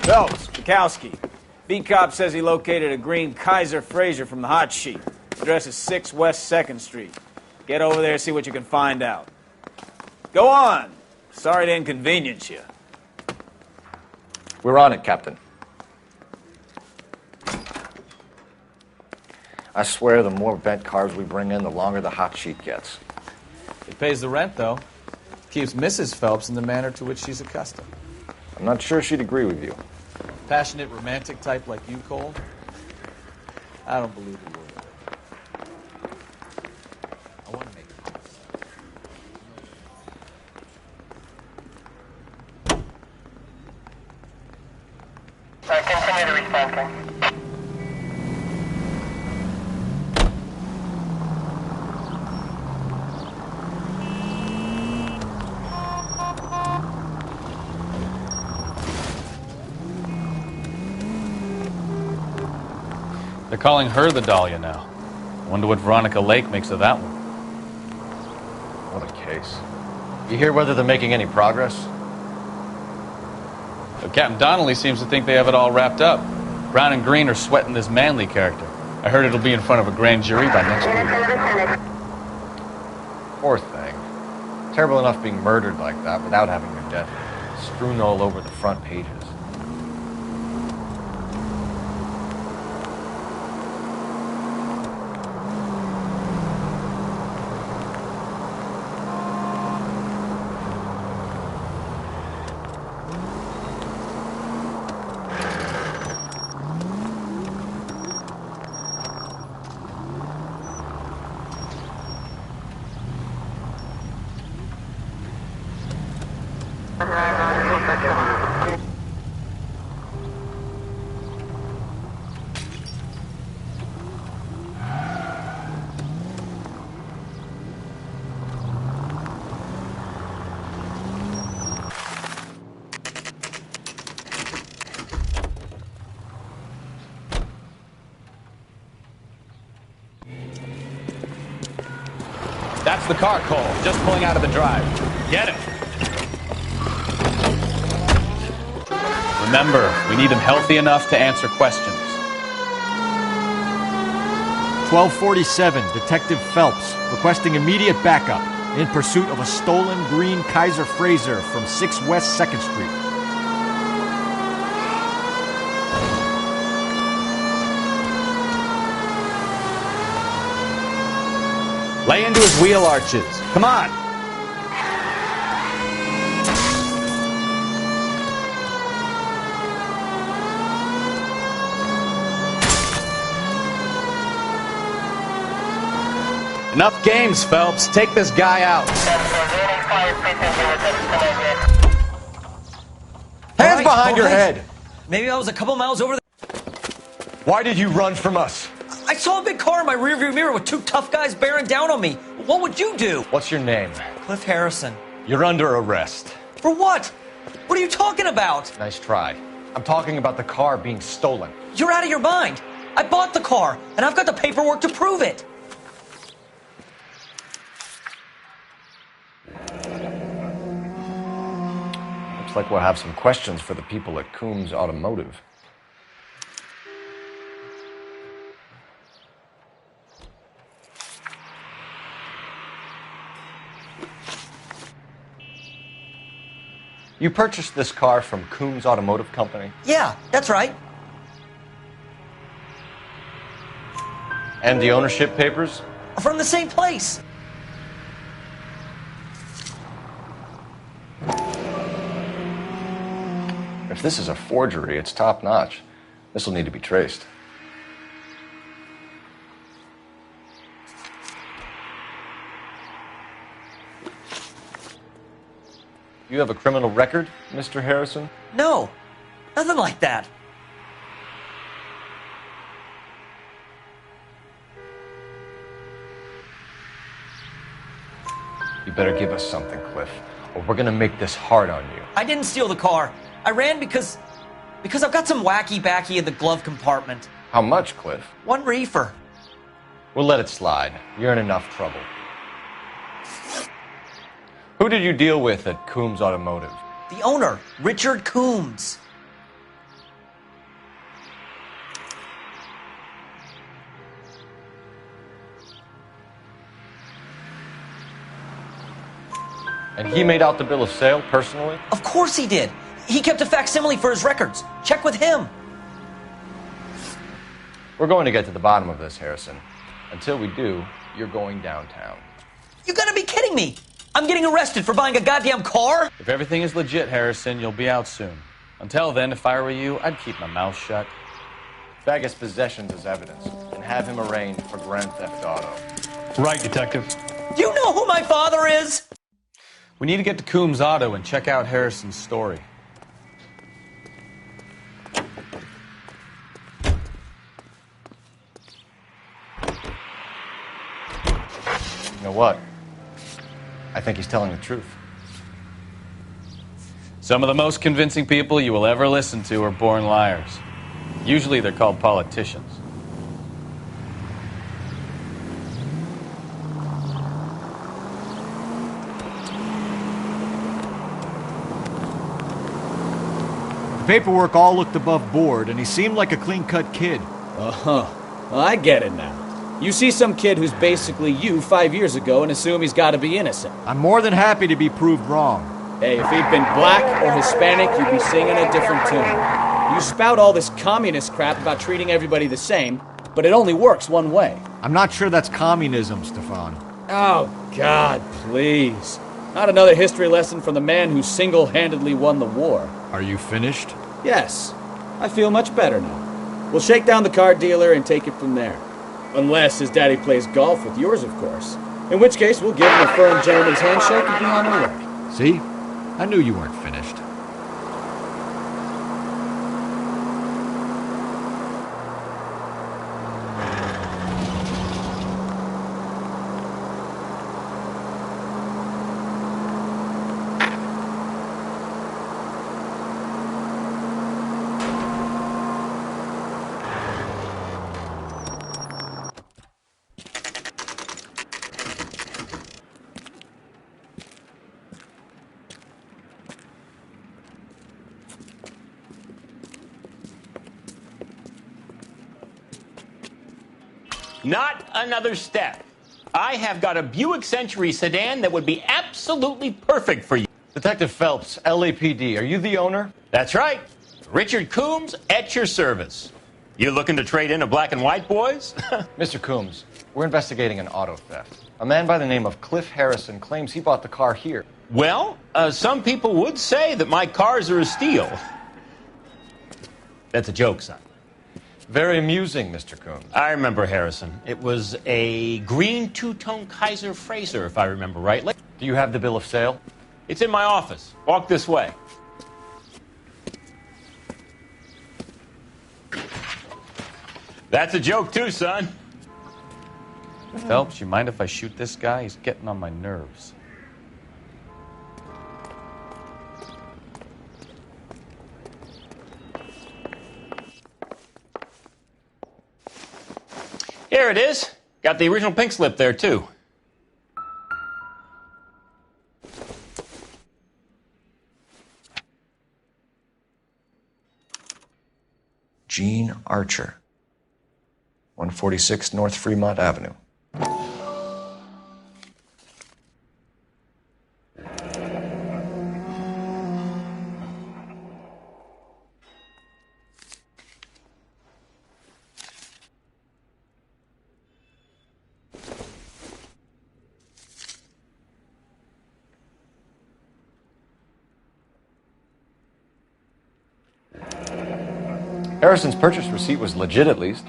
Phelps, Bukowski. B-Cop says he located a green Kaiser Fraser from the hot sheet. Address is 6 West 2nd Street. Get over there, see what you can find out. Go on. Sorry to inconvenience you. We're on it, Captain. I swear the more bent cars we bring in, the longer the hot sheet gets. It pays the rent, though. Keeps Mrs. Phelps in the manner to which she's accustomed. I'm not sure she'd agree with you. Passionate, romantic type like you, Cole? I don't believe a word of it. I want to make it myself. Continue to respond, King. They're calling her the Dahlia now. Wonder what Veronica Lake makes of that one. What a case. You hear whether they're making any progress? So Captain Donnelly seems to think they have it all wrapped up. Brown and Green are sweating this Manley character. I heard it'll be in front of a grand jury by next week. Poor thing. Terrible enough being murdered like that without having her death strewn all over the front pages. That's the car, Cole. Just pulling out of the drive. Get him. Remember, we need him healthy enough to answer questions. 1247, Detective Phelps, requesting immediate backup in pursuit of a stolen green Kaiser Fraser from 6 West 2nd Street. Lay into his wheel arches. Come on. Enough games, Phelps. Take this guy out. Hands behind your head! Maybe I was a couple miles over there. Why did you run from us? I saw a big car in my rearview mirror with 2 tough guys bearing down on me. What would you do? What's your name? Cliff Harrison. You're under arrest. For what? What are you talking about? Nice try. I'm talking about the car being stolen. You're out of your mind. I bought the car, and I've got the paperwork to prove it. Looks like we'll have some questions for the people at Coombs Automotive. You purchased this car from Coombs Automotive Company? Yeah, that's right. And the ownership papers? From the same place. If this is a forgery, it's top-notch. This will need to be traced. You have a criminal record, Mr. Harrison? No, nothing like that. You better give us something, Cliff, or we're gonna make this hard on you. I didn't steal the car. I ran because I've got some wacky-backy in the glove compartment. How much, Cliff? 1 reefer. We'll let it slide. You're in enough trouble. Who did you deal with at Coombs Automotive? The owner, Richard Coombs. And he made out the bill of sale personally? Of course he did. He kept a facsimile for his records. Check with him. We're going to get to the bottom of this, Harrison. Until we do, you're going downtown. You gotta be kidding me. I'm getting arrested for buying a goddamn car? If everything is legit, Harrison, you'll be out soon. Until then, if I were you, I'd keep my mouth shut. Bag his possessions as evidence and have him arraigned for grand theft auto. Right, Detective. Do you know who my father is? We need to get to Coombs Auto and check out Harrison's story. You know what? I think he's telling the truth. Some of the most convincing people you will ever listen to are born liars. Usually they're called politicians. The paperwork all looked above board, and he seemed like a clean-cut kid. Uh-huh. Well, I get it now. You see some kid who's basically you 5 years ago and assume he's got to be innocent. I'm more than happy to be proved wrong. Hey, if he'd been black or Hispanic, you'd be singing a different tune. You spout all this communist crap about treating everybody the same, but it only works one way. I'm not sure that's communism, Stefan. Oh, God, please. Not another history lesson from the man who single-handedly won the war. Are you finished? Yes, I feel much better now. We'll shake down the car dealer and take it from there. Unless his daddy plays golf with yours, of course. In which case, we'll give him a firm gentleman's handshake and be on our way. See? I knew you weren't finished. Not another step. I have got a Buick Century sedan that would be absolutely perfect for you. Detective Phelps, LAPD, are you the owner? That's right. Richard Coombs at your service. You looking to trade in a black and white, boys? Mr. Coombs, we're investigating an auto theft. A man by the name of Cliff Harrison claims he bought the car here. Well, some people would say that my cars are a steal. That's a joke, son. Very amusing, Mr. Coombs. I remember Harrison. It was a green two-tone Kaiser Frazer, if I remember rightly. Do you have the bill of sale? It's in my office. Walk this way. That's a joke, too, son. Phelps, you mind if I shoot this guy? He's getting on my nerves. Here it is. Got the original pink slip there, too. Gene Archer, 146 North Fremont Avenue. Harrison's purchase receipt was legit, at least.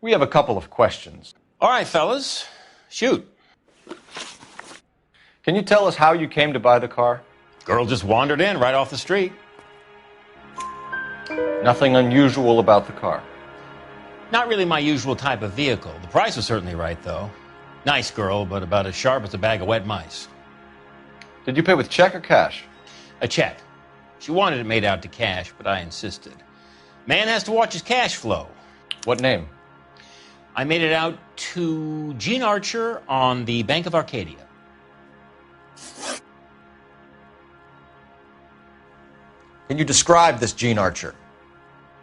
We have a couple of questions. All right, fellas. Shoot. Can you tell us how you came to buy the car? Girl just wandered in right off the street. Nothing unusual about the car. Not really my usual type of vehicle. The price was certainly right, though. Nice girl, but about as sharp as a bag of wet mice. Did you pay with check or cash? A check. She wanted it made out to cash, but I insisted. Man has to watch his cash flow. What name? I made it out to Gene Archer on the Bank of Arcadia. Can you describe this Gene Archer?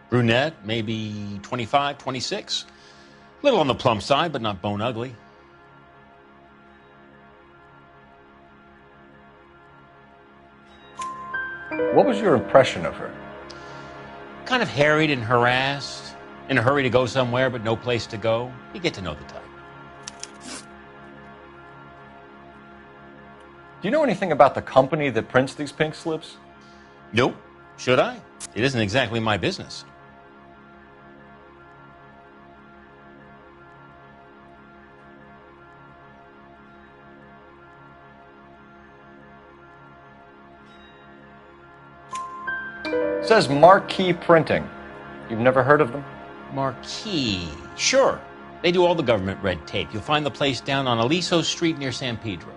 Brunette, maybe 25, 26. Little on the plump side, but not bone ugly. What was your impression of her? Kind of harried and harassed, in a hurry to go somewhere, but no place to go. You get to know the type. Do you know anything about the company that prints these pink slips? Nope. Should I? It isn't exactly my business. It says Marquee Printing. You've never heard of them? Marquee. Sure. They do all the government red tape. You'll find the place down on Aliso Street near San Pedro.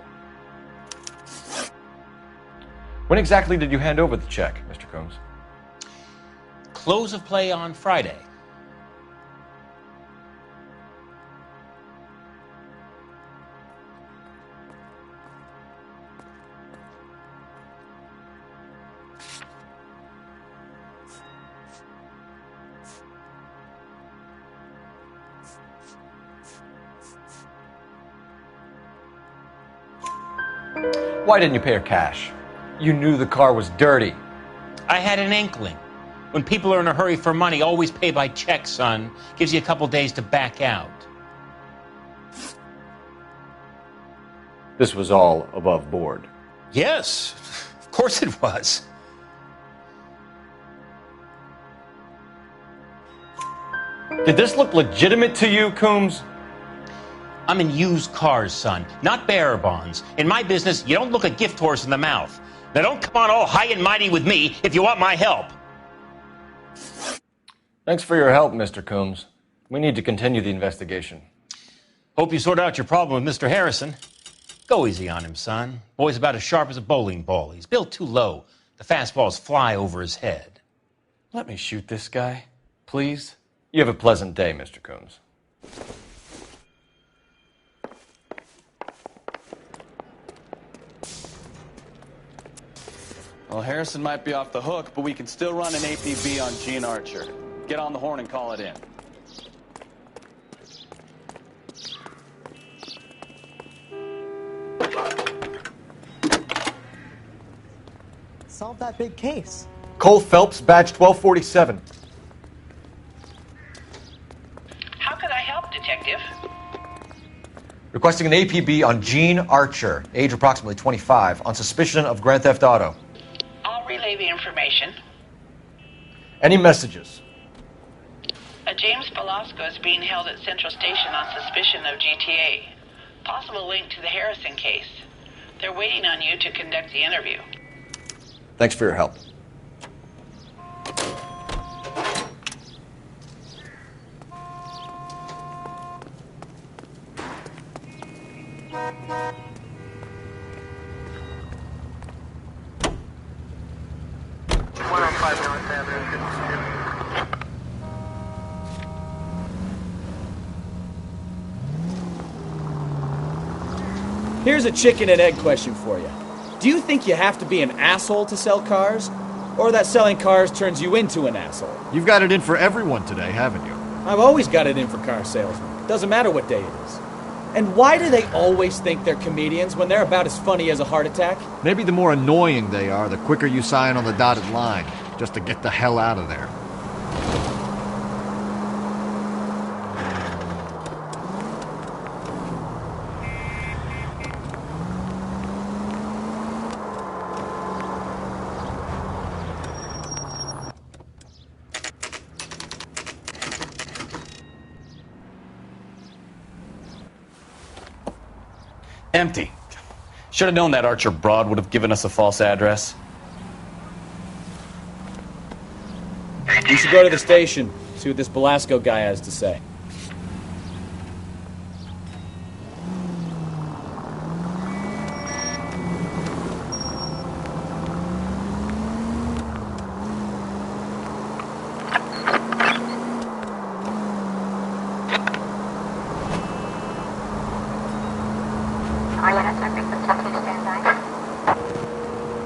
When exactly did you hand over the check, Mr. Combs? Close of play on Friday. Why didn't you pay her cash? You knew the car was dirty. I had an inkling. When people are in a hurry for money, always pay by check, son. Gives you a couple days to back out. This was all above board. Yes, of course it was. Did this look legitimate to you, Coombs? I'm in used cars, son, not bearer bonds. In my business, you don't look a gift horse in the mouth. Now don't come on all high and mighty with me if you want my help. Thanks for your help, Mr. Coombs. We need to continue the investigation. Hope you sort out your problem with Mr. Harrison. Go easy on him, son. Boy's about as sharp as a bowling ball. He's built too low. The fastballs fly over his head. Let me shoot this guy, please. You have a pleasant day, Mr. Coombs. Well, Harrison might be off the hook, but we can still run an APB on Gene Archer. Get on the horn and call it in. Solve that big case. Cole Phelps, badge 1247. How could I help, Detective? Requesting an APB on Gene Archer, age approximately 25, on suspicion of grand theft auto. I'll relay the information. Any messages? A James Velasco is being held at Central Station on suspicion of GTA. Possible link to the Harrison case. They're waiting on you to conduct the interview. Thanks for your help. Here's a chicken and egg question for you. Do you think you have to be an asshole to sell cars? Or that selling cars turns you into an asshole? You've got it in for everyone today, haven't you? I've always got it in for car salesmen. Doesn't matter what day it is. And why do they always think they're comedians when they're about as funny as a heart attack? Maybe the more annoying they are, the quicker you sign on the dotted line, just to get the hell out of there. Empty. Should have known that Archer broad would have given us a false address. You should go to the station, see what this Belasco guy has to say.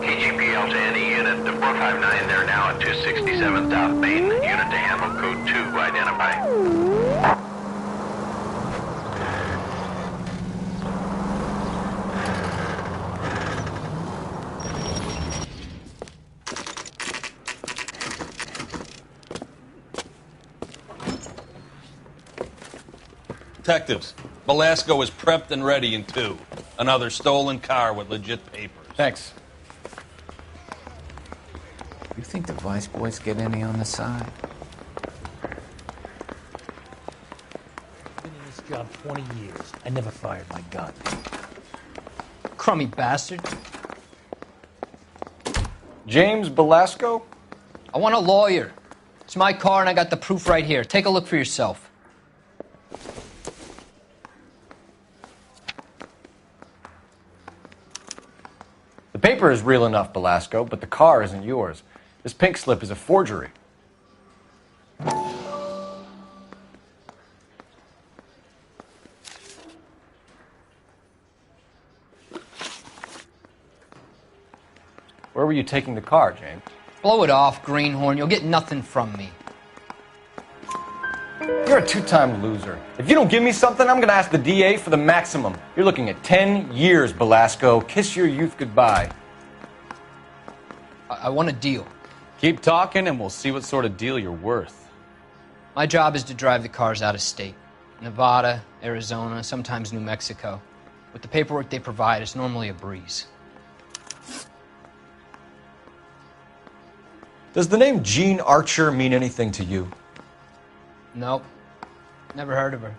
KGPL to any unit, the 459 there now at 267 South Main. Unit to handle code 2, identify. Detectives, Belasco is prepped and ready in 2. Another stolen car with legit papers. Thanks. You think the Vice boys get any on the side? I've been in this job 20 years. I never fired my gun. Crummy bastard. James Belasco? I want a lawyer. It's my car and I got the proof right here. Take a look for yourself. The paper is real enough, Belasco, but the car isn't yours. This pink slip is a forgery. Where were you taking the car, James? Blow it off, Greenhorn. You'll get nothing from me. You're a two-time loser. If you don't give me something, I'm going to ask the DA for the maximum. You're looking at 10 years, Belasco. Kiss your youth goodbye. I want a deal. Keep talking and we'll see what sort of deal you're worth. My job is to drive the cars out of state. Nevada, Arizona, sometimes New Mexico. With the paperwork they provide, it's normally a breeze. Does the name Jean Archer mean anything to you? Nope. Never heard of her.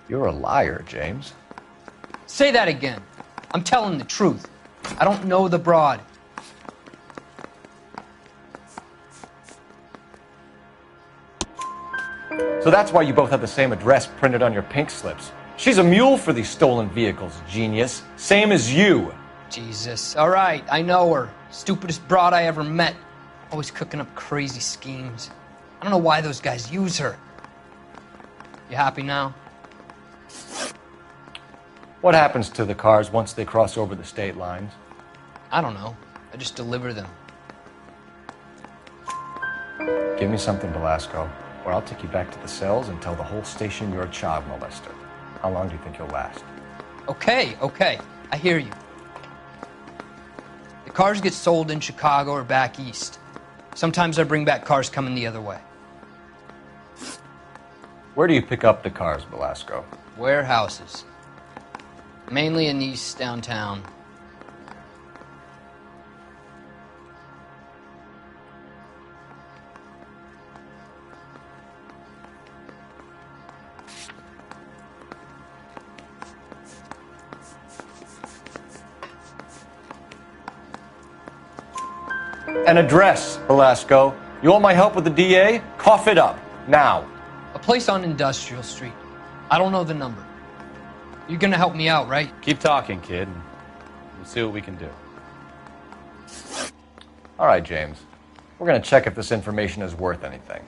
You're a liar, James. Say that again. I'm telling the truth. I don't know the broad. So that's why you both have the same address printed on your pink slips. She's a mule for these stolen vehicles, genius. Same as you. Jesus. All right, I know her. Stupidest broad I ever met. Always cooking up crazy schemes. I don't know why those guys use her. You happy now? What happens to the cars once they cross over the state lines? I don't know. I just deliver them. Give me something, Belasco, or I'll take you back to the cells and tell the whole station you're a child molester. How long do you think you'll last? Okay. I hear you. The cars get sold in Chicago or back east. Sometimes I bring back cars coming the other way. Where do you pick up the cars, Belasco? Warehouses. Mainly in East downtown. An address, Belasco. You want my help with the DA? Cough it up, now. A place on Industrial Street. I don't know the number. You're gonna help me out, right? Keep talking, kid, and we'll see what we can do. All right, James. We're going to check if this information is worth anything.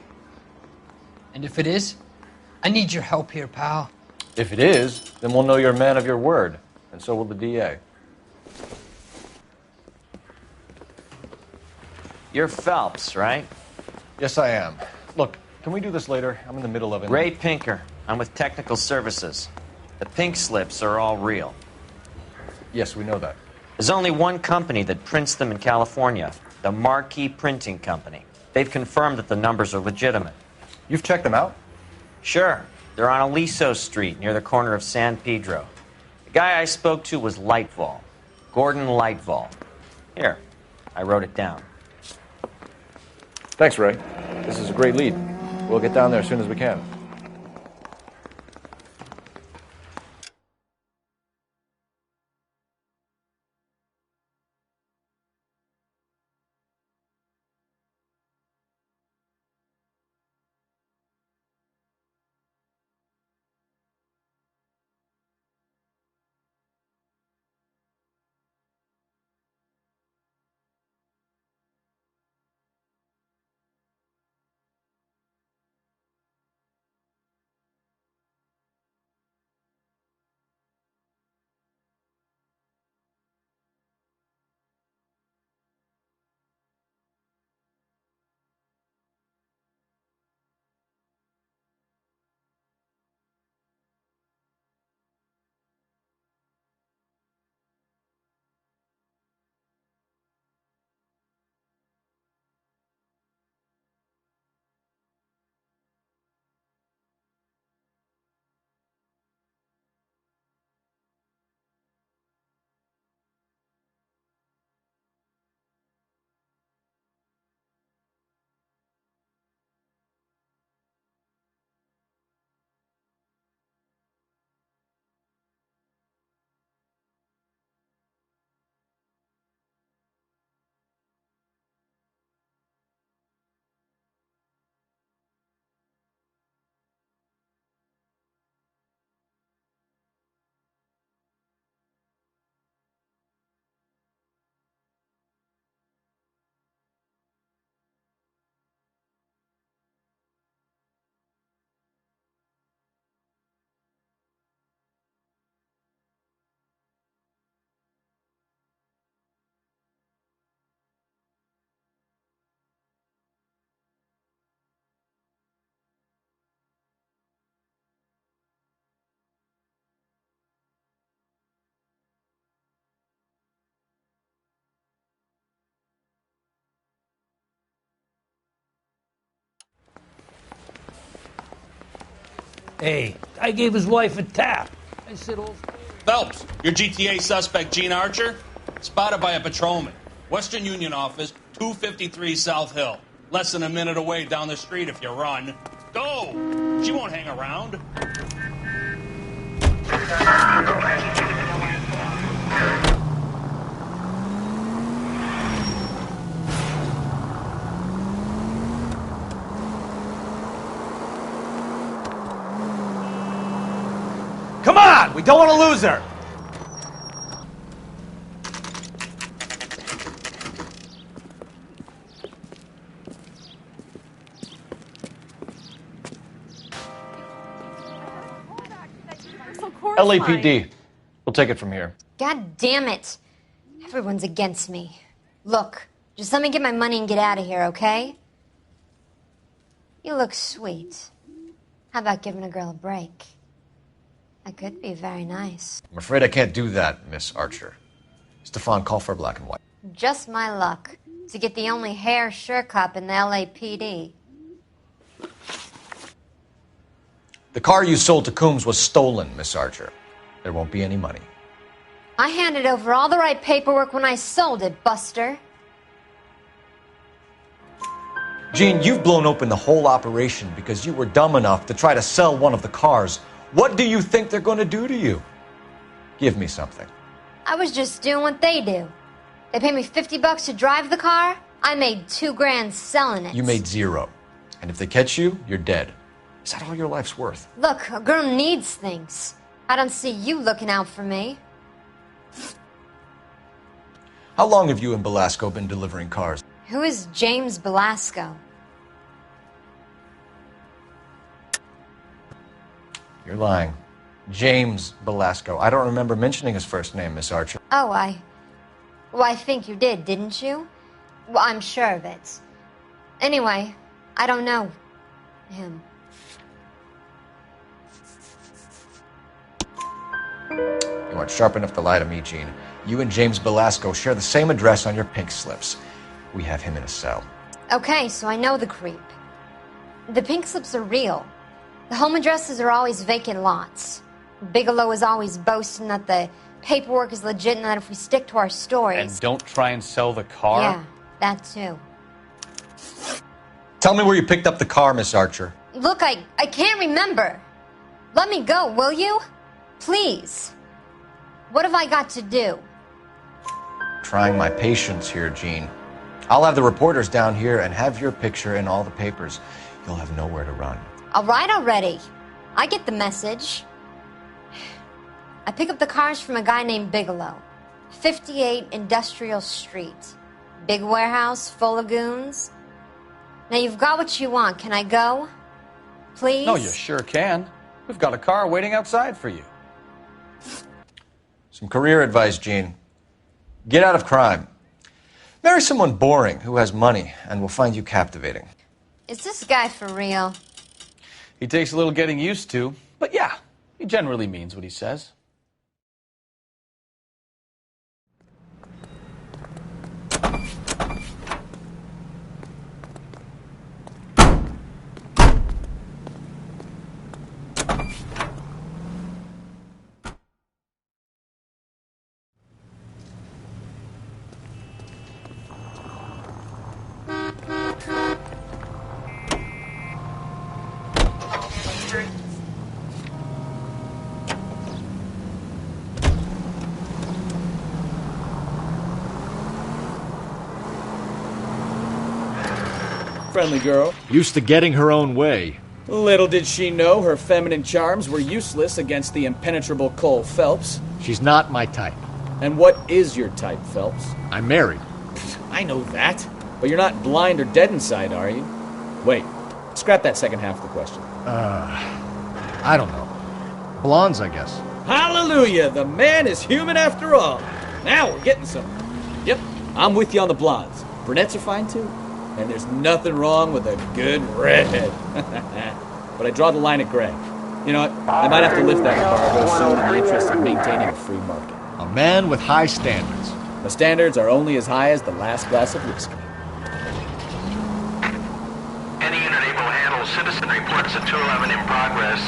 And if it is, I need your help here, pal. If it is, then we'll know you're a man of your word, and so will the DA. You're Phelps, right? Yes, I am. Look, can we do this later? I'm in the middle of it. Ray Pinker. I'm with Technical Services. The pink slips are all real. Yes, we know that. There's only one company that prints them in California, the Marquee Printing Company. They've confirmed that the numbers are legitimate. You've checked them out? Sure. They're on Aliso Street, near the corner of San Pedro. The guy I spoke to was Lightfall. Gordon Lightfall. Here, I wrote it down. Thanks, Ray. This is a great lead. We'll get down there as soon as we can. Hey, I gave his wife a tap. I said, oh. Phelps, your GTA suspect, Gene Archer, spotted by a patrolman. Western Union office, 253 South Hill. Less than a minute away down the street if you run. Go! She won't hang around. Come on! We don't want to lose her! LAPD. We'll take it from here. God damn it. Everyone's against me. Look, just let me get my money and get out of here, okay? You look sweet. How about giving a girl a break? That could be very nice. I'm afraid I can't do that, Miss Archer. Stefan, call for black and white. Just my luck to get the only hair sure cop in the LAPD. The car you sold to Coombs was stolen, Miss Archer. There won't be any money. I handed over all the right paperwork when I sold it, Buster. Gene, you've blown open the whole operation because you were dumb enough to try to sell one of the cars. What do you think they're going to do to you? Give me something. I was just doing what they do. They paid me $50 to drive the car. I made $2 grand selling it. You made $0. And if they catch you, you're dead. Is that all your life's worth? Look, a girl needs things. I don't see you looking out for me. How long have you and Belasco been delivering cars? Who is James Belasco? You're lying. James Belasco. I don't remember mentioning his first name, Miss Archer. Oh, I think you did, didn't you? Well, I'm sure of it. Anyway, I don't know him. You aren't sharp enough to lie to me, Gene. You and James Belasco share the same address on your pink slips. We have him in a cell. Okay, so I know the creep. The pink slips are real. The home addresses are always vacant lots. Bigelow is always boasting that the paperwork is legit and that if we stick to our stories... And don't try and sell the car? Yeah, that too. Tell me where you picked up the car, Miss Archer. Look, I can't remember. Let me go, will you? Please. What have I got to do? Trying my patience here, Jean. I'll have the reporters down here and have your picture in all the papers. You'll have nowhere to run. All right already. I get the message. I pick up the cars from a guy named Bigelow. 58 Industrial Street. Big warehouse full of goons. Now you've got what you want. Can I go? Please? No, you sure can. We've got a car waiting outside for you. Some career advice, Jean. Get out of crime. Marry someone boring who has money and will find you captivating. Is this guy for real? He takes a little getting used to, but yeah, he generally means what he says. Friendly girl. Used to getting her own way. Little did she know her feminine charms were useless against the impenetrable Cole Phelps. She's not my type. And what is your type, Phelps? I'm married. I know that. But you're not blind or dead inside, are you? Wait. Scrap that second half of the question. I don't know. Blondes, I guess. Hallelujah! The man is human after all. Now we're getting somewhere. Yep, I'm with you on the blondes. Brunettes are fine too. And there's nothing wrong with a good redhead. But I draw the line at gray. You know what? I might have to lift that cargo soon in the interest of maintaining a free market. A man with high standards. The standards are only as high as the last glass of whiskey. Any unit able to handle citizen reports at 211 in progress.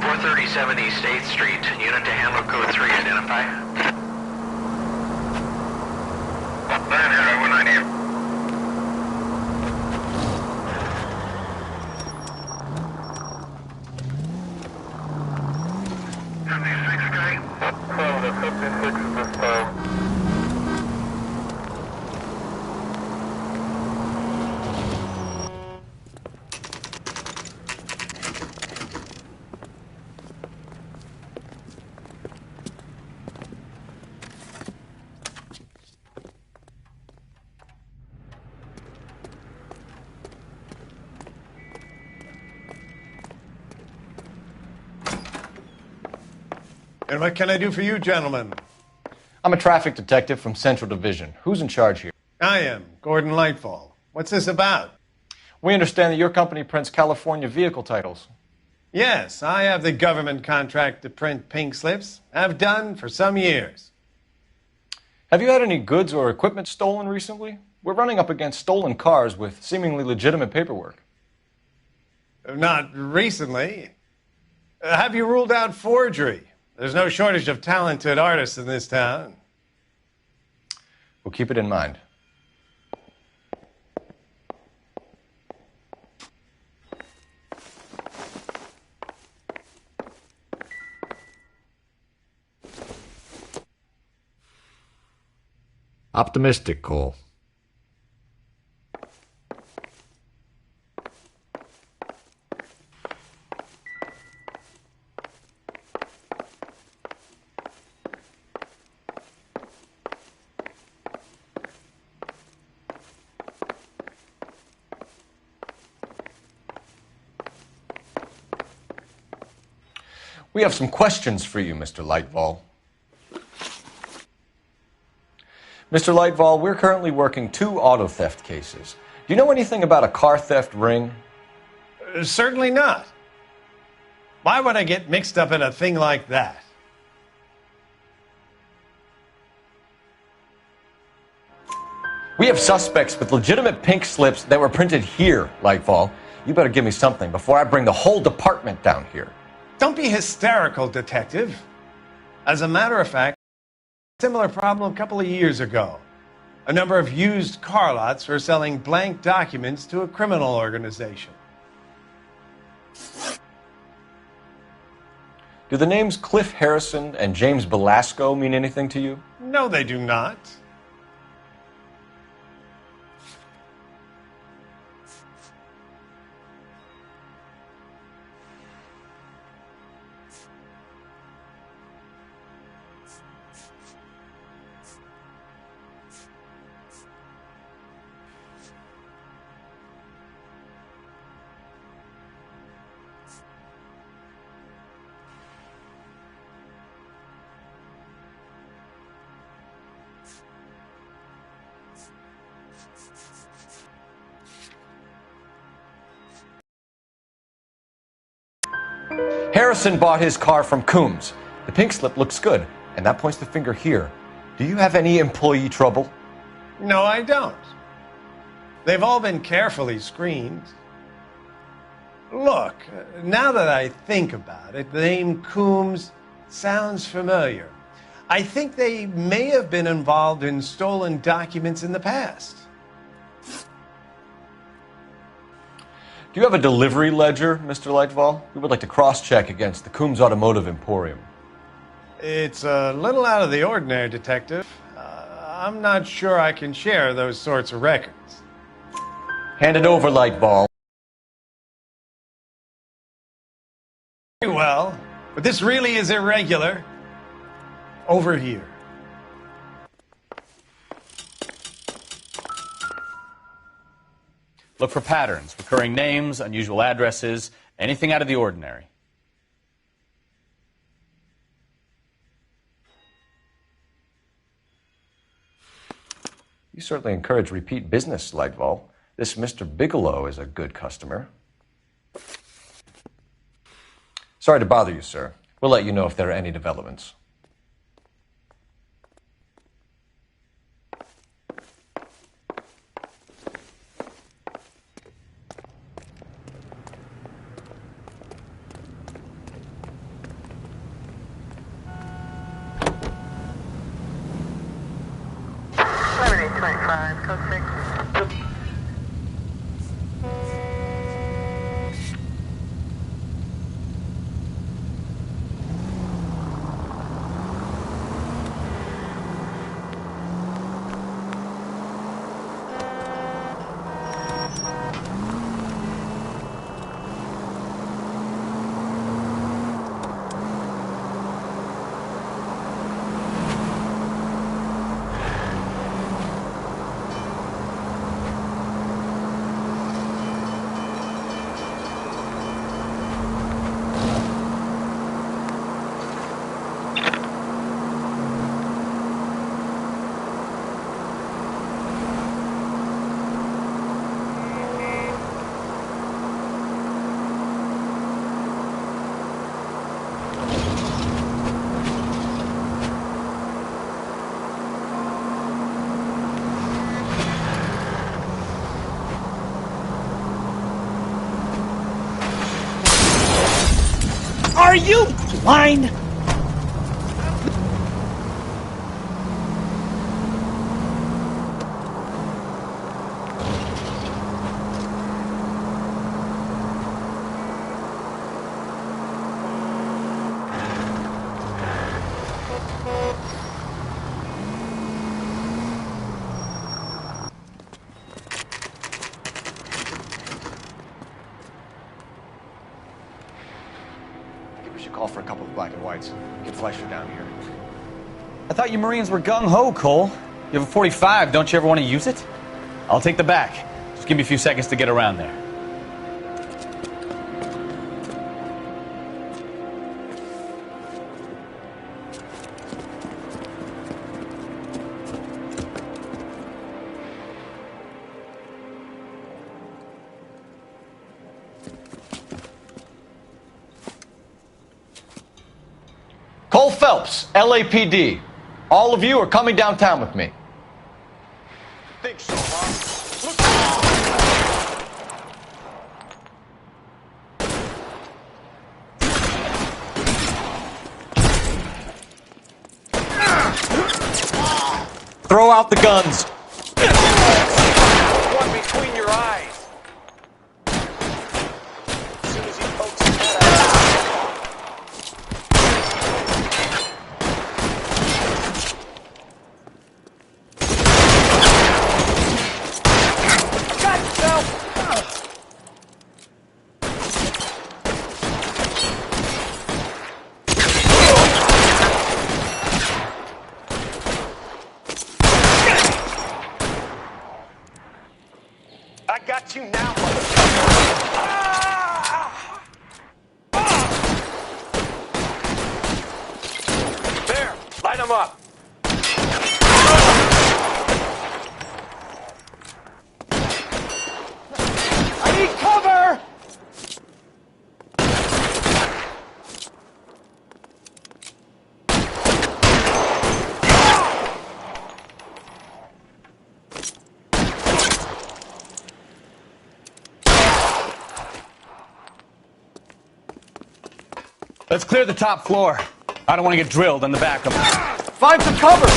437 East 8th Street. Unit to handle code 3. Identify. 90198. And what can I do for you, gentlemen? I'm a traffic detective from Central Division. Who's in charge here? I am, Gordon Lightfall. What's this about? We understand that your company prints California vehicle titles. Yes, I have the government contract to print pink slips. I've done for some years. Have you had any goods or equipment stolen recently? We're running up against stolen cars with seemingly legitimate paperwork. Not recently. Have you ruled out forgery? There's no shortage of talented artists in this town. We'll keep it in mind. Optimistic, Cole. We have some questions for you, Mr. Lightfall. Mr. Lightfall, we're currently working 2 auto theft cases. Do you know anything about a car theft ring? Certainly not. Why would I get mixed up in a thing like that? We have suspects with legitimate pink slips that were printed here, Lightfall. You better give me something before I bring the whole department down here. Don't be hysterical, Detective. As a matter of fact, similar problem a couple of years ago. A number of used car lots were selling blank documents to a criminal organization. Do the names Cliff Harrison and James Belasco mean anything to you? No, they do not. Harrison bought his car from Coombs. The pink slip looks good, and that points the finger here. Do you have any employee trouble? No, I don't. They've all been carefully screened. Look, now that I think about it, the name Coombs sounds familiar. I think they may have been involved in stolen documents in the past. Do you have a delivery ledger, Mr. Lightval? We would like to cross-check against the Coombs Automotive Emporium. It's a little out of the ordinary, Detective. I'm not sure I can share those sorts of records. Hand it over, Lightball. Very well, but this really is irregular. Over here. Look for patterns, recurring names, unusual addresses, anything out of the ordinary. You certainly encourage repeat business, Lightval. This Mr. Bigelow is a good customer. Sorry to bother you, sir. We'll let you know if there are any developments. Are you blind? Call for a couple of black and whites. Get Fleischer down here. I thought you Marines were gung-ho, Cole. You have a 45, don't you ever want to use it? I'll take the back. Just give me a few seconds to get around there. Cole Phelps, LAPD. All of you are coming downtown with me. Think so, huh? Throw out the guns. One between your eyes. As soon as he pokes his head out. Got yourself. I got you now, motherfucker. There, light him up. I need cover! Let's clear the top floor. I don't want to get drilled in the back of them. Find some cover!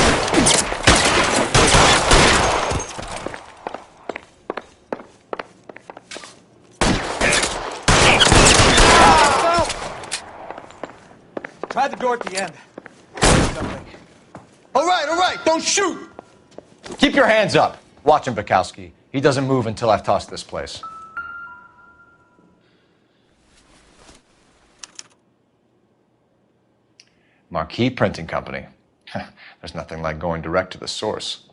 Try the door at the end. All right, don't shoot! Keep your hands up. Watch him, Bukowski. He doesn't move until I've tossed this place. Marquee Printing Company. There's nothing like going direct to the source.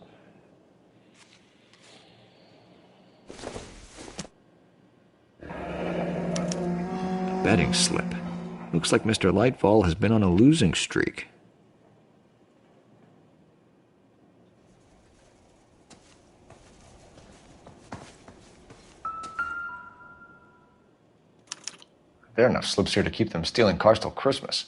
Betting slip. Looks like Mr. Lightfall has been on a losing streak. There are enough slips here to keep them stealing cars till Christmas.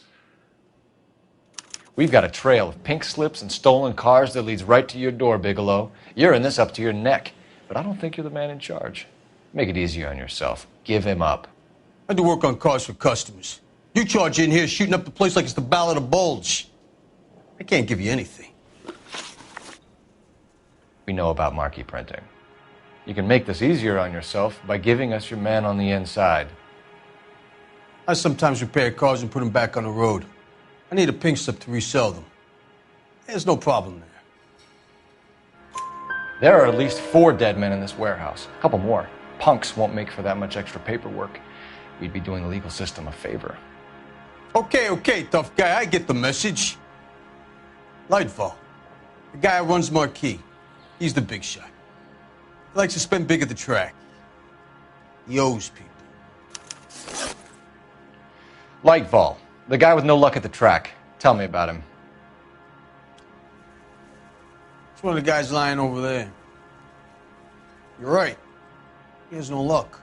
We've got a trail of pink slips and stolen cars that leads right to your door, Bigelow. You're in this up to your neck, but I don't think you're the man in charge. Make it easier on yourself. Give him up. I do work on cars for customers. You charge in here shooting up the place like it's the Ballad of Bulge. I can't give you anything. We know about marquee printing. You can make this easier on yourself by giving us your man on the inside. I sometimes repair cars and put them back on the road. I need a pink slip to resell them. There's no problem there. There are at least 4 dead men in this warehouse. A couple more. Punks won't make for that much extra paperwork. We'd be doing the legal system a favor. Okay, tough guy, I get the message. Lightfall, the guy who runs Marquee. He's the big shot. He likes to spend big at the track. He owes people. Lightfall, the guy with no luck at the track. Tell me about him. It's one of the guys lying over there. You're right. He has no luck.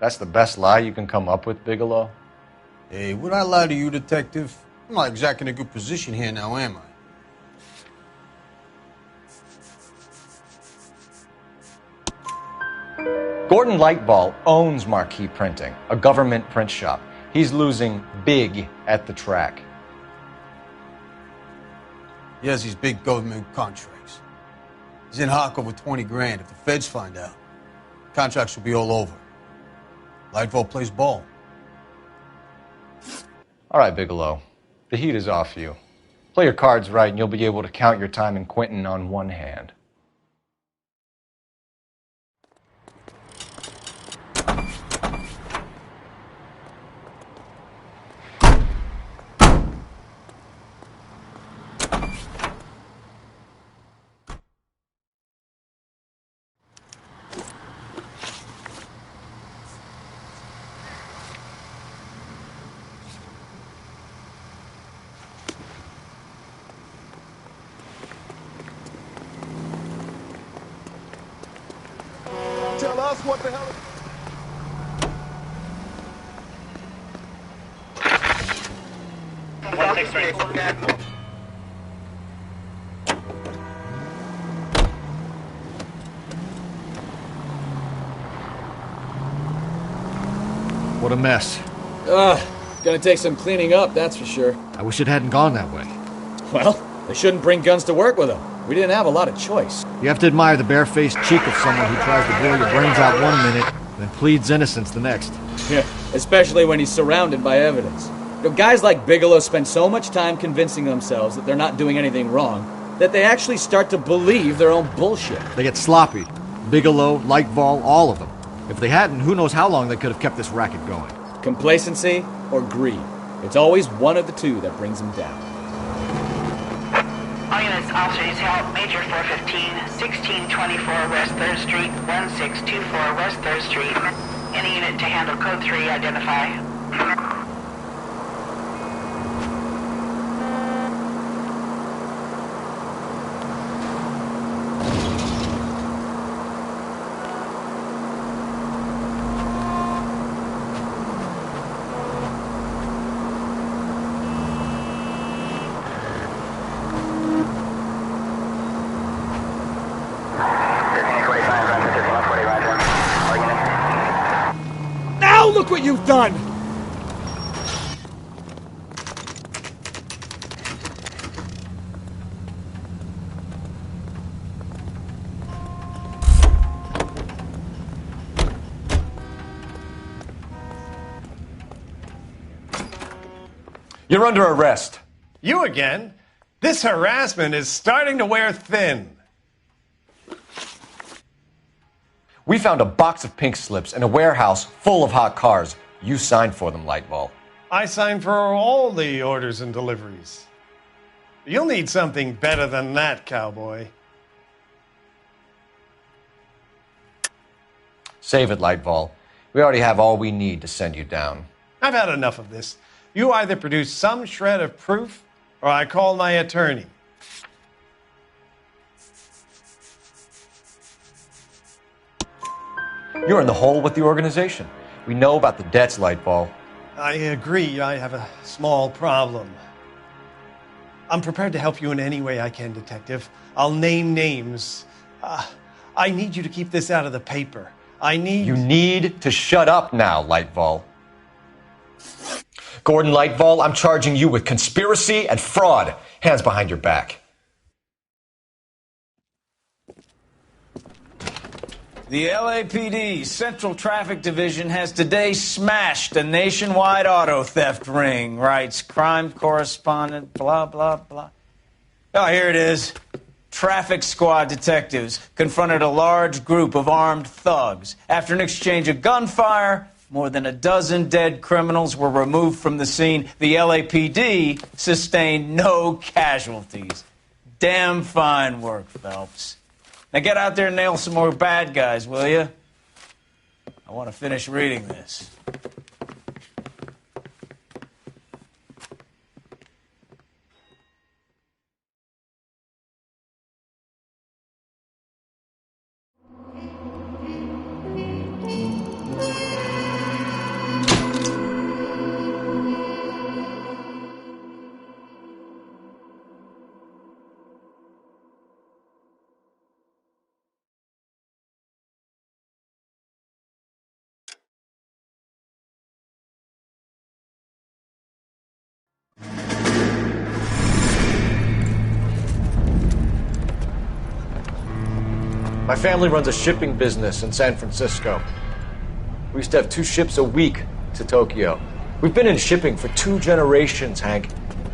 That's the best lie you can come up with, Bigelow? Hey, would I lie to you, detective? I'm not exactly in a good position here now, am I? Gordon Lightball owns Marquee Printing, a government print shop. He's losing big at the track. He has these big government contracts. He's in hock over 20 grand. If the feds find out, contracts will be all over. Lightfall plays ball. All right, Bigelow. The heat is off you. Play your cards right and you'll be able to count your time in Quentin on one hand. Tell us what the hell... What a mess. Gonna take some cleaning up, that's for sure. I wish it hadn't gone that way. Well, They shouldn't bring guns to work with them. We didn't have a lot of choice. You have to admire the barefaced cheek of someone who tries to blow your brains out one minute and then pleads innocence the next. Yeah, especially when he's surrounded by evidence. You know, guys like Bigelow spend so much time convincing themselves that they're not doing anything wrong that they actually start to believe their own bullshit. They get sloppy. Bigelow, Lightval, all of them. If they hadn't, who knows how long they could have kept this racket going. Complacency or greed. It's always one of the two that brings them down. All units, officers help. Major 415, 1624 West 3rd Street, 1624 West 3rd Street. Any unit to handle code 3, identify. Now look what you've done! You're under arrest. You again? This harassment is starting to wear thin. We found a box of pink slips in a warehouse full of hot cars. You signed for them, Lightval. I signed for all the orders and deliveries. You'll need something better than that, cowboy. Save it, Lightval. We already have all we need to send you down. I've had enough of this. You either produce some shred of proof, or I call my attorney. You're in the hole with the organization. We know about the debts, Lightval. I agree. I have a small problem. I'm prepared to help you in any way I can, Detective. I'll name names. I need you to keep this out of the paper. You need to shut up now, Lightval. Gordon Lightval, I'm charging you with conspiracy and fraud. Hands behind your back. The LAPD Central Traffic Division has today smashed a nationwide auto theft ring, writes crime correspondent, blah, blah, blah. Oh, here it is. Traffic squad detectives confronted a large group of armed thugs. After an exchange of gunfire, more than a dozen dead criminals were removed from the scene. The LAPD sustained no casualties. Damn fine work, Phelps. Now get out there and nail some more bad guys, will you? I want to finish reading this. My family runs a shipping business in San Francisco. We used to have 2 ships a week to Tokyo. We've been in shipping for 2 generations, Hank.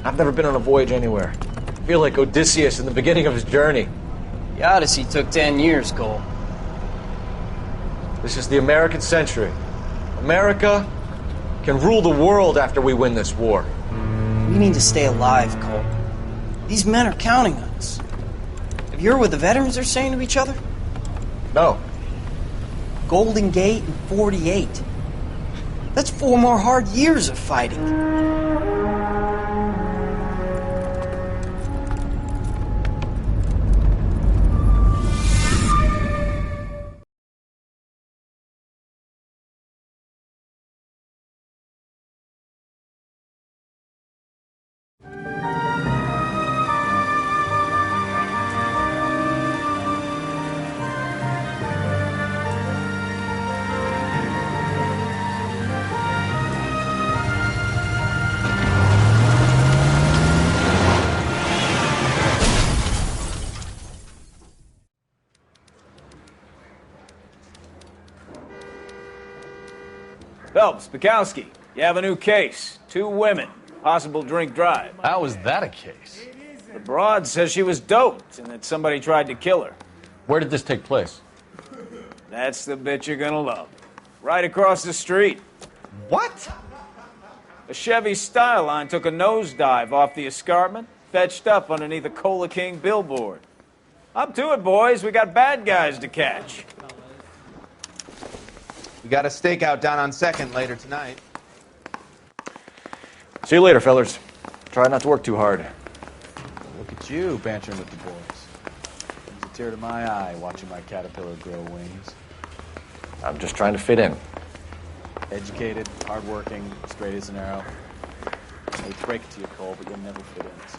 I've never been on a voyage anywhere. I feel like Odysseus in the beginning of his journey. The Odyssey took 10 years, Cole. This is the American century. America can rule the world after we win this war. We need to stay alive, Cole. These men are counting on us. Have you heard what the veterans are saying to each other? No. Golden Gate and 48. That's 4 more hard years of fighting. Phelps, Bukowski, you have a new case. 2 women, possible drink drive. How is that a case? The broad says she was doped and that somebody tried to kill her. Where did this take place? That's the bit you're gonna love. Right across the street. What? A Chevy Styline took a nosedive off the escarpment, fetched up underneath a Cola King billboard. Up to it, boys. We got bad guys to catch. We got a stakeout down on 2nd later tonight. See you later, fellers. Try not to work too hard. Look at you bantering with the boys. Brings a tear to my eye watching my caterpillar grow wings. I'm just trying to fit in. Educated, hardworking, straight as an arrow. I hate to break it to you, Cole, but you'll never fit in. So.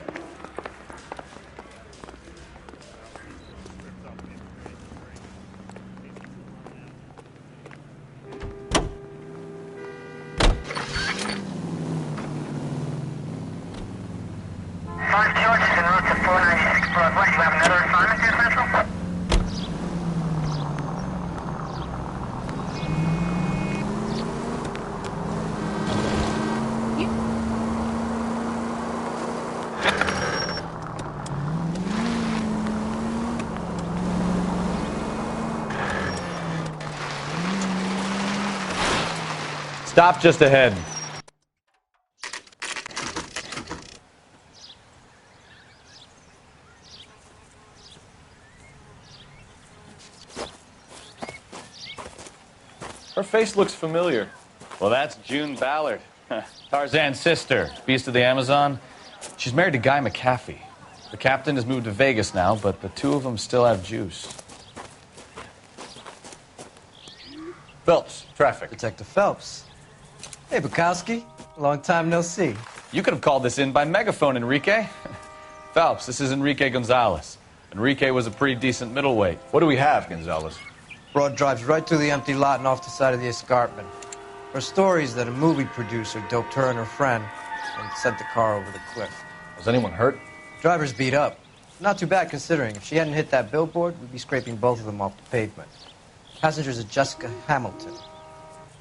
Stop just ahead. Her face looks familiar. Well, that's June Ballard, Tarzan's sister, beast of the Amazon. She's married to Guy McAfee. The captain has moved to Vegas now, but the 2 of them still have juice. Phelps, traffic. Detective Phelps. Hey, Bukowski. Long time no see. You could have called this in by megaphone, Enrique. Phelps, this is Enrique Gonzalez. Enrique was a pretty decent middleweight. What do we have, Gonzalez? Broad drives right through the empty lot and off the side of the escarpment. Her story is that a movie producer doped her and her friend and sent the car over the cliff. Was anyone hurt? Driver's beat up. Not too bad considering. If she hadn't hit that billboard, we'd be scraping both of them off the pavement. Passenger's a Jessica Hamilton.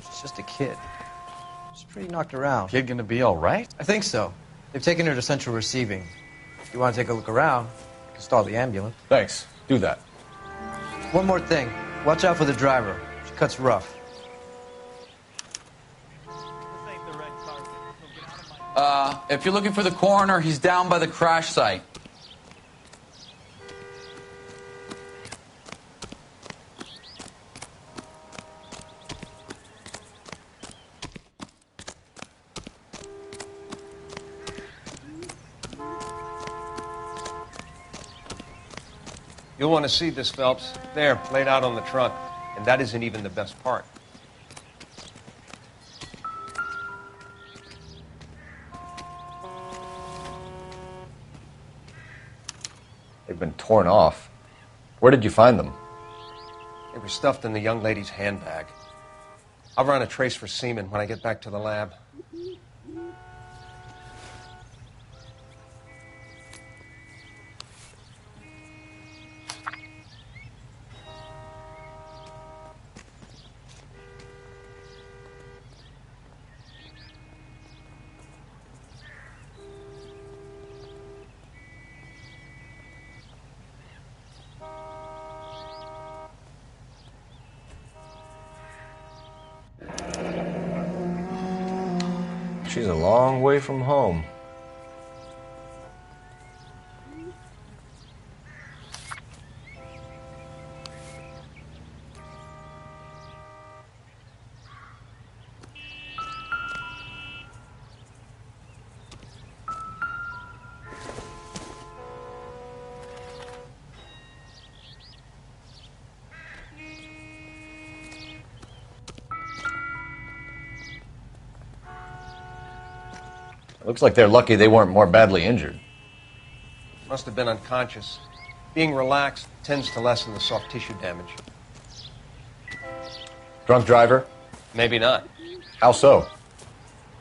She's just a kid. She's pretty knocked around. Kid gonna be all right? I think so. They've taken her to central receiving. If you want to take a look around, you can stall the ambulance. Thanks. Do that. One more thing. Watch out for the driver. She cuts rough. If you're looking for the coroner, he's down by the crash site. You'll want to see this, Phelps. There, laid out on the trunk. And that isn't even the best part. They've been torn off. Where did you find them? They were stuffed in the young lady's handbag. I'll run a trace for semen when I get back to the lab. She's a long way from home. Looks like they're lucky they weren't more badly injured. Must have been unconscious. Being relaxed tends to lessen the soft tissue damage. Drunk driver? Maybe not. How so?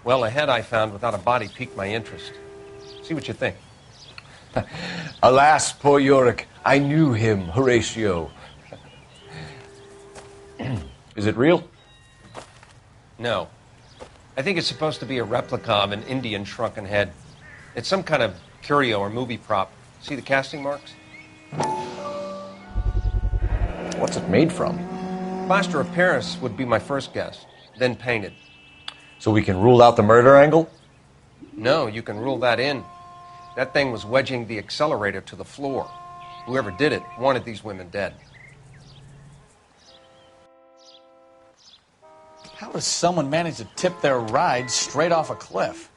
Well, a head I found without a body piqued my interest. See what you think. Alas, poor Yorick. I knew him, Horatio. Is it real? No. I think it's supposed to be a replica of an Indian shrunken head. It's some kind of curio or movie prop. See the casting marks? What's it made from? Plaster of Paris would be my first guess, then painted. So we can rule out the murder angle? No, you can rule that in. That thing was wedging the accelerator to the floor. Whoever did it wanted these women dead. How does someone manage to tip their ride straight off a cliff?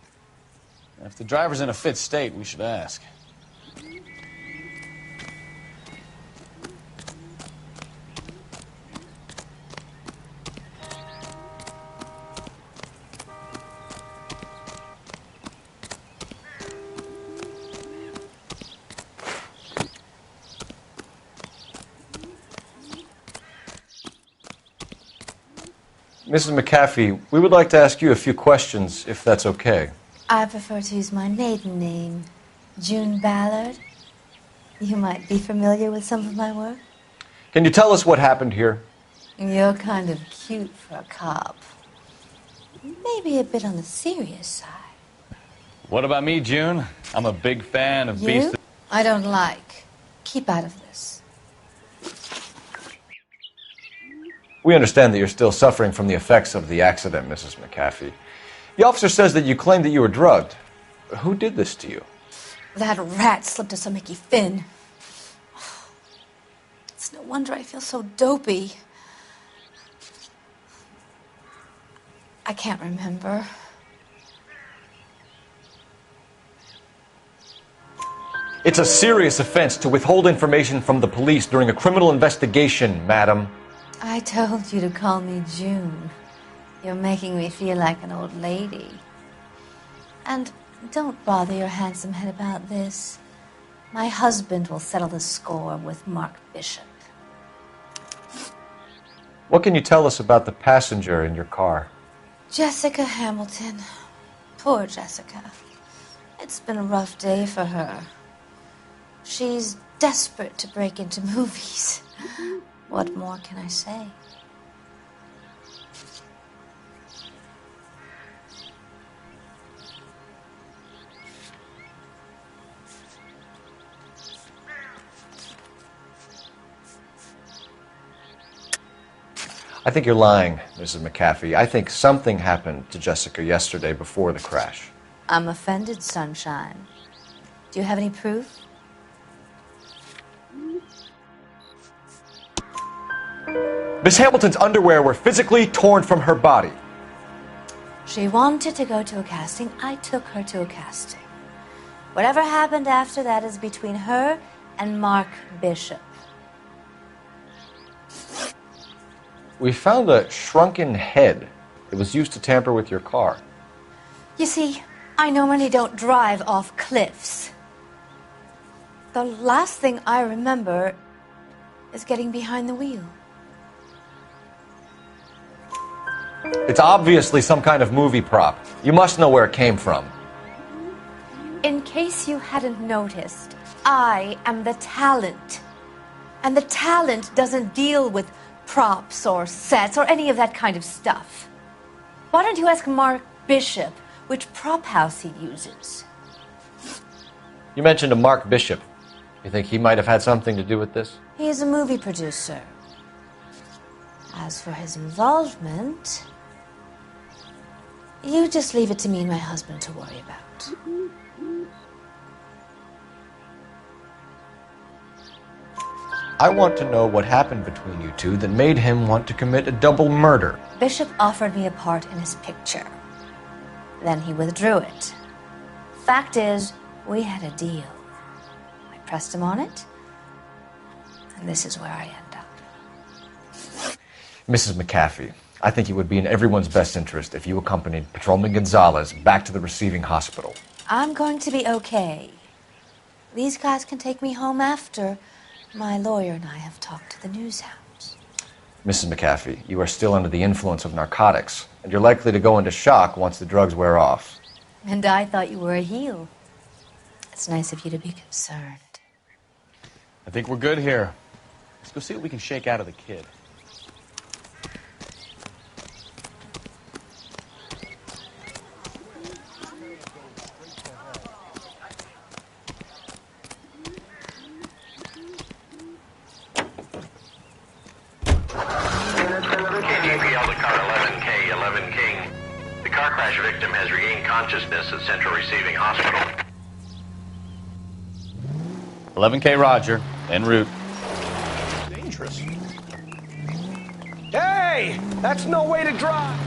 If the driver's in a fit state, we should ask. Mrs. McAfee, we would like to ask you a few questions, if that's okay. I prefer to use my maiden name, June Ballard. You might be familiar with some of my work. Can you tell us what happened here? You're kind of cute for a cop. Maybe a bit on the serious side. What about me, June? I'm a big fan of You? beasts. I don't like. Keep out of this. We understand that you're still suffering from the effects of the accident, Mrs. McAfee. The officer says that you claimed that you were drugged. Who did this to you? That rat slipped us a Mickey Finn. It's no wonder I feel so dopey. I can't remember. It's a serious offense to withhold information from the police during a criminal investigation, madam. I told you to call me June. You're making me feel like an old lady. And don't bother your handsome head about this. My husband will settle the score with Mark Bishop. What can you tell us about the passenger in your car? Jessica Hamilton. Poor Jessica. It's been a rough day for her. She's desperate to break into movies. What more can I say? I think you're lying, Mrs. McAfee. I think something happened to Jessica yesterday before the crash. I'm offended, Sunshine. Do you have any proof? Miss Hamilton's underwear were physically torn from her body. She wanted to go to a casting. I took her to a casting. Whatever happened after that is between her and Mark Bishop. We found a shrunken head. It was used to tamper with your car. You see, I normally don't drive off cliffs. The last thing I remember is getting behind the wheel. It's obviously some kind of movie prop. You must know where it came from. In case you hadn't noticed, I am the talent. And the talent doesn't deal with props or sets or any of that kind of stuff. Why don't you ask Mark Bishop which prop house he uses? You mentioned a Mark Bishop. You think he might have had something to do with this? He is a movie producer. As for his involvement, you just leave it to me and my husband to worry about. I want to know what happened between you two that made him want to commit a double murder. Bishop offered me a part in his picture. Then he withdrew it. Fact is, we had a deal. I pressed him on it, and this is where I end up. Mrs. McAfee, I think it would be in everyone's best interest if you accompanied Patrolman Gonzalez back to the receiving hospital. I'm going to be okay. These guys can take me home after. My lawyer and I have talked to the news hounds. Mrs. McAfee, you are still under the influence of narcotics, and you're likely to go into shock once the drugs wear off. And I thought you were a heel. It's nice of you to be concerned. I think we're good here. Let's go see what we can shake out of the kid. crash victim has regained consciousness at Central Receiving Hospital. 11K Roger, en route. Dangerous. Hey! That's no way to drive!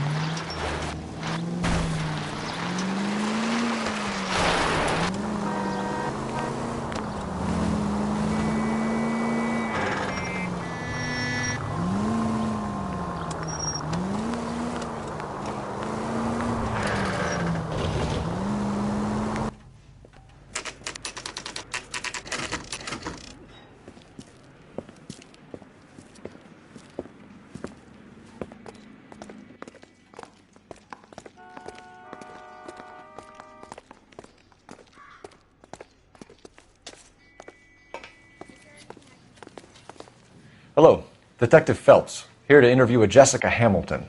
Hello, Detective Phelps, here to interview a Jessica Hamilton.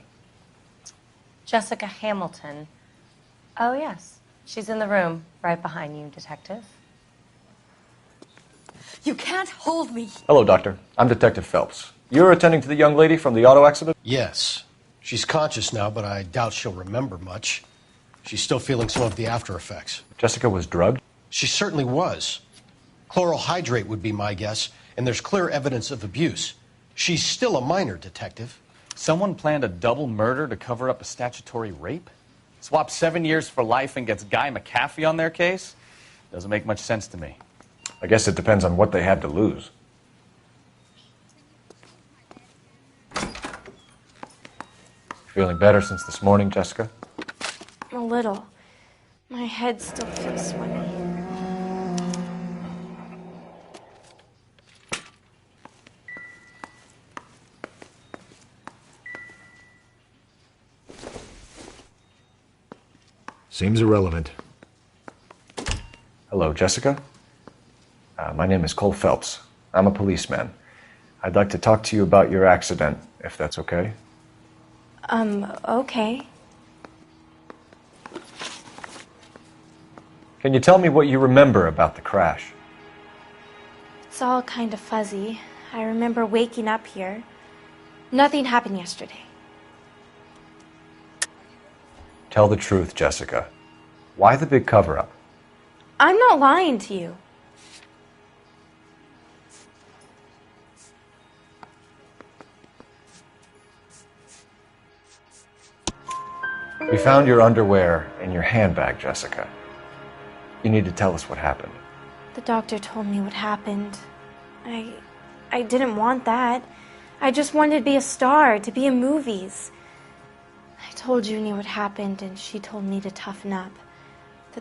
Jessica Hamilton. Oh, yes. She's in the room, right behind you, Detective. You can't hold me. Hello, Doctor. I'm Detective Phelps. You're attending to the young lady from the auto accident? Yes. She's conscious now, but I doubt she'll remember much. She's still feeling some of the after effects. Jessica was drugged? She certainly was. Chloral hydrate would be my guess, and there's clear evidence of abuse. She's still a minor, Detective. Someone planned a double murder to cover up a statutory rape? Swap 7 years for life and gets Guy McAfee on their case? Doesn't make much sense to me. I guess it depends on what they had to lose. Feeling better since this morning, Jessica? A little. My head still feels swimming. Seems irrelevant. Hello, Jessica. My name is Cole Phelps. I'm a policeman. I'd like to talk to you about your accident, if that's okay. Okay. Can you tell me what you remember about the crash? It's all kind of fuzzy. I remember waking up here. Nothing happened yesterday. Tell the truth, Jessica. Why the big cover-up? I'm not lying to you. We found your underwear in your handbag, Jessica. You need to tell us what happened. The doctor told me what happened. I didn't want that. I just wanted to be a star, to be in movies. I told Junie what happened, and she told me to toughen up.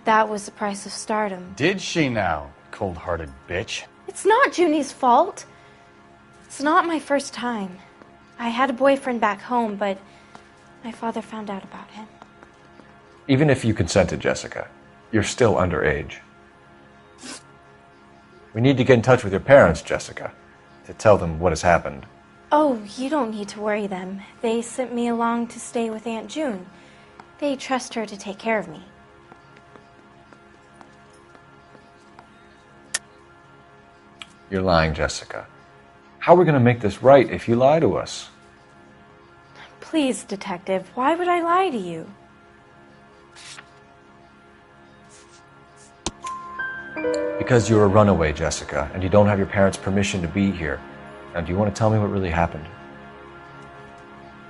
That was the price of stardom. Did she now, cold-hearted bitch? It's not Junie's fault. It's not my first time. I had a boyfriend back home, but my father found out about him. Even if you consented, Jessica, you're still underage. We need to get in touch with your parents, Jessica, to tell them what has happened. Oh, you don't need to worry them. They sent me along to stay with Aunt June. They trust her to take care of me. You're lying, Jessica. How are we going to make this right if you lie to us? Please, Detective, why would I lie to you? Because you're a runaway, Jessica, and you don't have your parents' permission to be here. Now, do you want to tell me what really happened?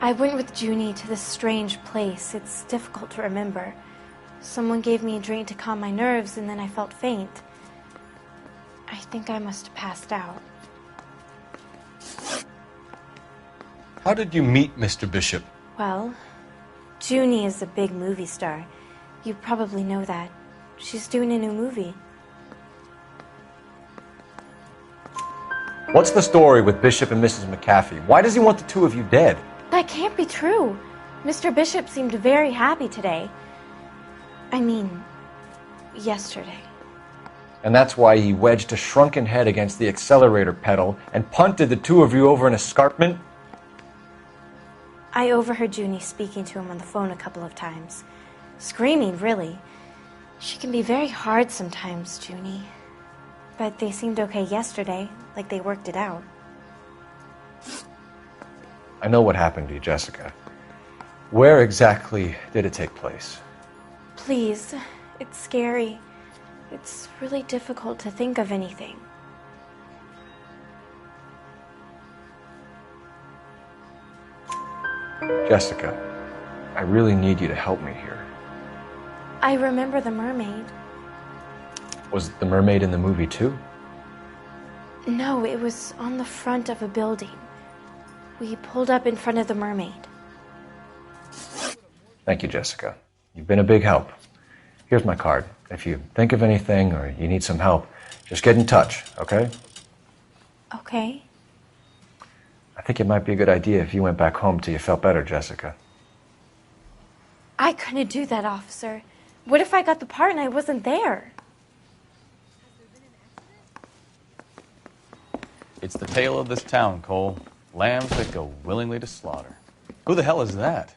I went with Junie to this strange place. It's difficult to remember. Someone gave me a drink to calm my nerves, and then I felt faint. I think I must have passed out. How did you meet Mr. Bishop? Well, Junie is a big movie star. You probably know that. She's doing a new movie. What's the story with Bishop and Mrs. McAfee? Why does he want the two of you dead? That can't be true. Mr. Bishop seemed very happy today. I mean, yesterday. And that's why he wedged a shrunken head against the accelerator pedal and punted the two of you over an escarpment? I overheard Junie speaking to him on the phone a couple of times. Screaming, really. She can be very hard sometimes, Junie. But they seemed okay yesterday, like they worked it out. I know what happened to you, Jessica. Where exactly did it take place? Please, it's scary. It's really difficult to think of anything. Jessica, I really need you to help me here. I remember the mermaid. Was the mermaid in the movie too? No, it was on the front of a building. We pulled up in front of the mermaid. Thank you, Jessica. You've been a big help. Here's my card. If you think of anything or you need some help, just get in touch, okay? Okay. I think it might be a good idea if you went back home till you felt better, Jessica. I couldn't do that, officer. What if I got the part and I wasn't there? It's the tale of this town, Cole. Lambs that go willingly to slaughter. Who the hell is that?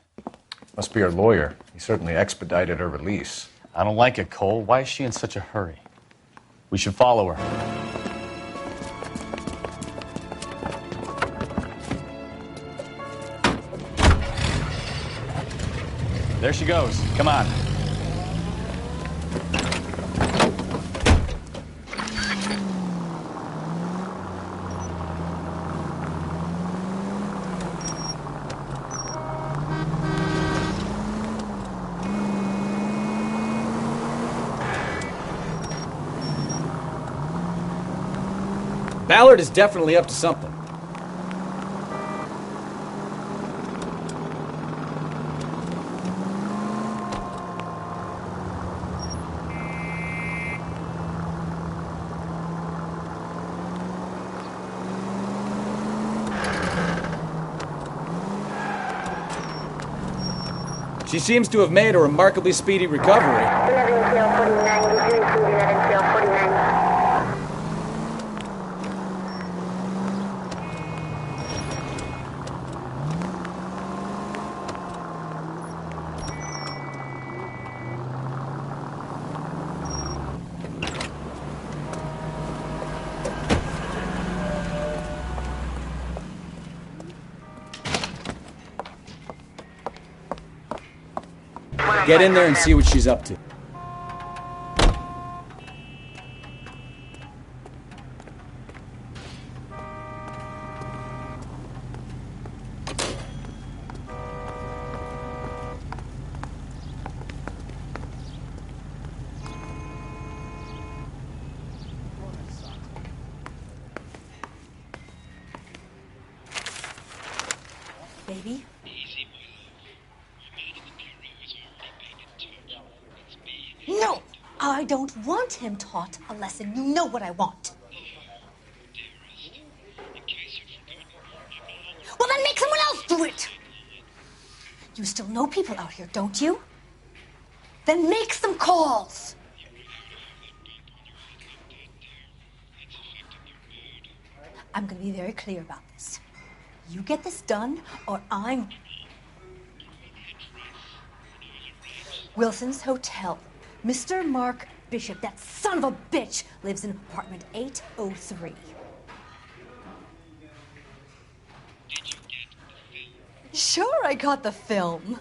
Must be her lawyer. He certainly expedited her release. I don't like it, Cole. Why is she in such a hurry? We should follow her. There she goes. Come on. Ballard is definitely up to something. She seems to have made a remarkably speedy recovery. Get in there and see what she's up to. Baby? No! I don't want him taught a lesson. You know what I want. Well, then make someone else do it! You still know people out here, don't you? Then make some calls! I'm gonna be very clear about this. You get this done, or I'm... Wilson's Hotel. Mr. Mark Bishop, that son of a bitch, lives in apartment 803. Sure, I got the film.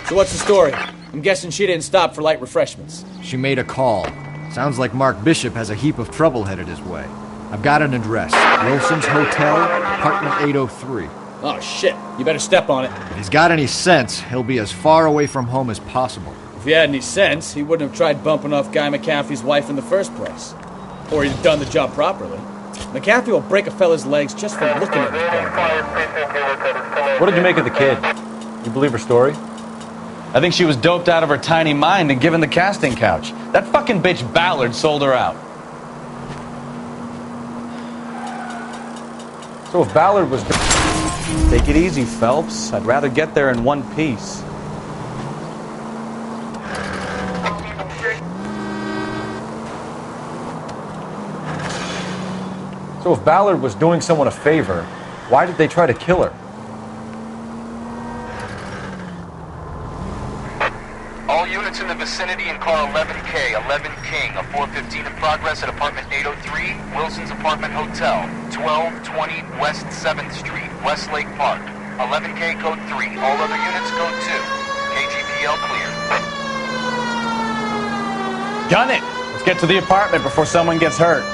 So what's the story? I'm guessing she didn't stop for light refreshments. She made a call. Sounds like Mark Bishop has a heap of trouble headed his way. I've got an address. Wilson's Hotel, apartment 803. Oh, shit. You better step on it. If he's got any sense, he'll be as far away from home as possible. If he had any sense, he wouldn't have tried bumping off Guy McCaffrey's wife in the first place. Or he'd have done the job properly. McCaffrey will break a fella's legs just for looking at his bum. What did you make of the kid? You believe her story? I think she was doped out of her tiny mind and given the casting couch. That fucking bitch Ballard sold her out. So if Ballard was... Take it easy, Phelps. I'd rather get there in one piece. So if Ballard was doing someone a favor, why did they try to kill her? All units in the vicinity in car 11K, 11 King, a 415 in progress at apartment 803, Wilson's Apartment Hotel, 1220 West 7th Street, Westlake Park. 11K code 3, all other units code 2. KGPL clear. Gun it! Let's get to the apartment before someone gets hurt.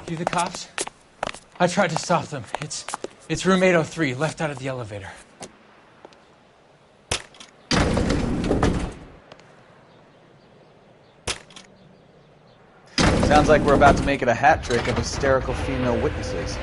You the cops? I tried to stop them. It's room 803, left out of the elevator. Sounds like we're about to make it a hat trick of hysterical female witnesses.